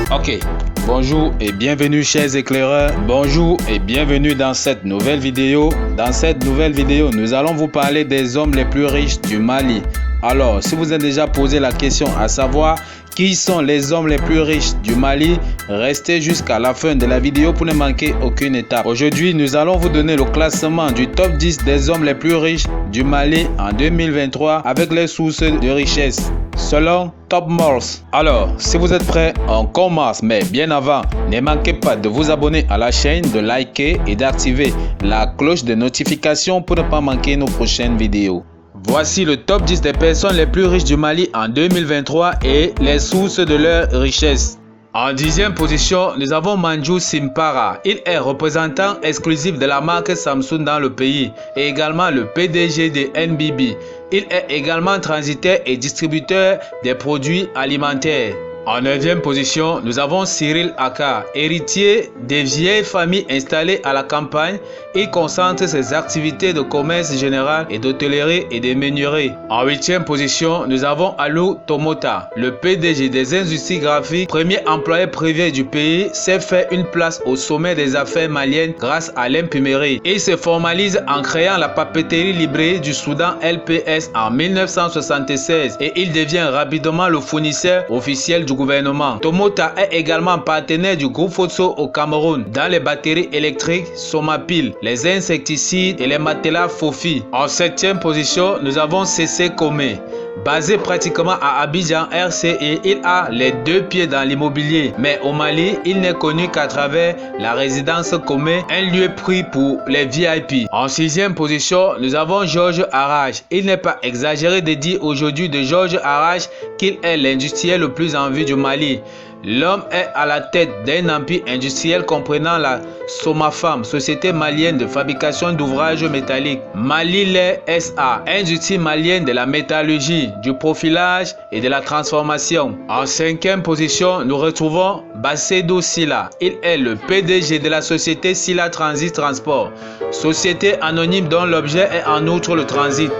Ok, bonjour et bienvenue chers éclaireurs, bonjour et bienvenue dans cette nouvelle vidéo. Dans cette nouvelle vidéo, nous allons vous parler des hommes les plus riches du Mali. Alors, si vous avez déjà posé la question à savoir qui sont les hommes les plus riches du Mali, restez jusqu'à la fin de la vidéo pour ne manquer aucune étape. Aujourd'hui, nous allons vous donner le classement du top 10 des hommes les plus riches du Mali en 2023 avec les sources de richesse selon Top Morse. Alors, si vous êtes prêts, on commence. Mais bien avant, ne manquez pas de vous abonner à la chaîne, de liker et d'activer la cloche de notification pour ne pas manquer nos prochaines vidéos. Voici le top 10 des personnes les plus riches du Mali en 2023 et les sources de leur richesse. En 10e position, nous avons Mandjou Simpara. Il est représentant exclusif de la marque Samsung dans le pays et également le PDG de NBB. Il est également transitaire et distributeur des produits alimentaires. En 9e position, nous avons Cyril Aka, héritier des vieilles familles installées à la campagne. Il concentre ses activités de commerce général et d'hôtellerie et de menuiserie. En 8e position, nous avons Alou Tomota, le PDG des industries graphiques, premier employé privé du pays, s'est fait une place au sommet des affaires maliennes grâce à l'imprimerie. Il se formalise en créant la papeterie librairie du Soudan LPS en 1976 et il devient rapidement le fournisseur officiel du gouvernement. Tomota est également partenaire du groupe Fosso au Cameroun dans les batteries électriques Somapil, les insecticides et les matelas Fofi. En 7e position, nous avons CC Komé. Basé pratiquement à Abidjan RCE, il a les deux pieds dans l'immobilier. Mais au Mali, il n'est connu qu'à travers la résidence Komé, un lieu pris pour les VIP. En 6e position, nous avons Georges Arrache. Il n'est pas exagéré de dire aujourd'hui de Georges Arrache qu'il est l'industriel le plus en vue du Mali. L'homme est à la tête d'un empire industriel comprenant la Somafam, société malienne de fabrication d'ouvrages métalliques, Malilait SA, industrie malienne de la métallurgie, du profilage et de la transformation. En 5e position, nous retrouvons Bassedou Silla. Il est le PDG de la société Silla Transit Transport, société anonyme dont l'objet est en outre le transit.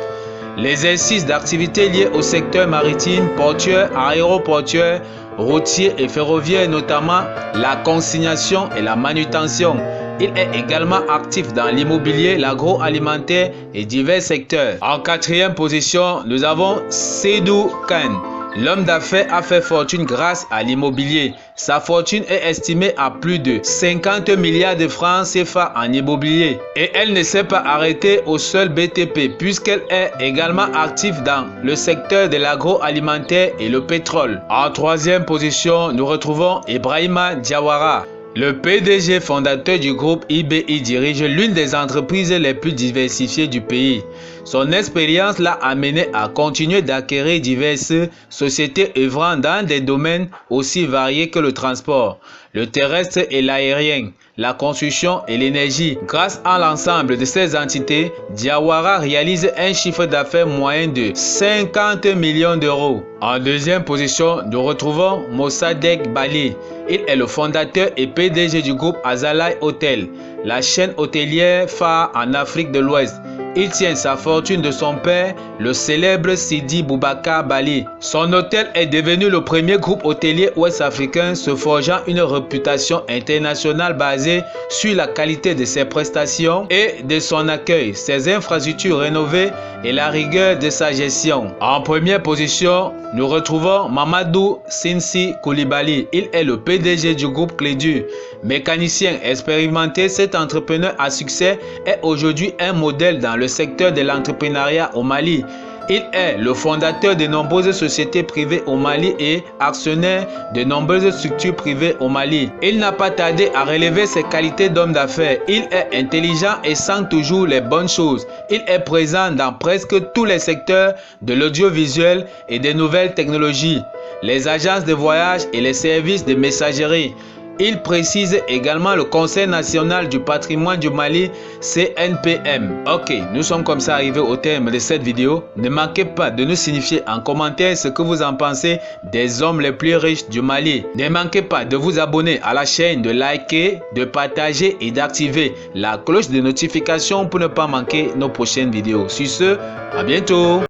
L'exercice d'activités liées au secteur maritime, portuaire, aéroportuaire, routier et ferroviaire, notamment la consignation et la manutention. Il est également actif dans l'immobilier, l'agroalimentaire et divers secteurs. En 4e position, nous avons Seydou Kane. L'homme d'affaires a fait fortune grâce à l'immobilier. Sa fortune est estimée à plus de 50 milliards de francs CFA en immobilier. Et elle ne s'est pas arrêtée au seul BTP puisqu'elle est également active dans le secteur de l'agroalimentaire et le pétrole. En 3e position, nous retrouvons Ibrahima Diawara. Le PDG fondateur du groupe IBI dirige l'une des entreprises les plus diversifiées du pays. Son expérience l'a amené à continuer d'acquérir diverses sociétés œuvrant dans des domaines aussi variés que le transport, le terrestre et l'aérien, la construction et l'énergie. Grâce à l'ensemble de ces entités, Diawara réalise un chiffre d'affaires moyen de 50 millions d'euros. En 2e position, nous retrouvons Mossadegh Bali. Il est le fondateur et PDG du groupe Azalai Hotel, la chaîne hôtelière phare en Afrique de l'Ouest. Il tient sa fortune de son père, le célèbre Sidi Boubacar Bali. Son hôtel est devenu le premier groupe hôtelier ouest-africain se forgeant une réputation internationale basée sur la qualité de ses prestations et de son accueil, ses infrastructures rénovées et la rigueur de sa gestion. En première position, nous retrouvons Mamadou Sinsi Koulibaly. Il est le PDG du groupe Clédu. Mécanicien expérimenté, cet entrepreneur à succès est aujourd'hui un modèle dans le secteur de l'entrepreneuriat au Mali. Il est le fondateur de nombreuses sociétés privées au Mali et actionnaire de nombreuses structures privées au Mali. Il n'a pas tardé à relever ses qualités d'homme d'affaires. Il est intelligent et sent toujours les bonnes choses. Il est présent dans presque tous les secteurs de l'audiovisuel et des nouvelles technologies, les agences de voyage et les services de messagerie. Il précise également le Conseil national du patrimoine du Mali, CNPM. Ok, nous sommes comme ça arrivés au terme de cette vidéo. Ne manquez pas de nous signifier en commentaire ce que vous en pensez des hommes les plus riches du Mali. Ne manquez pas de vous abonner à la chaîne, de liker, de partager et d'activer la cloche de notification pour ne pas manquer nos prochaines vidéos. Sur ce, à bientôt.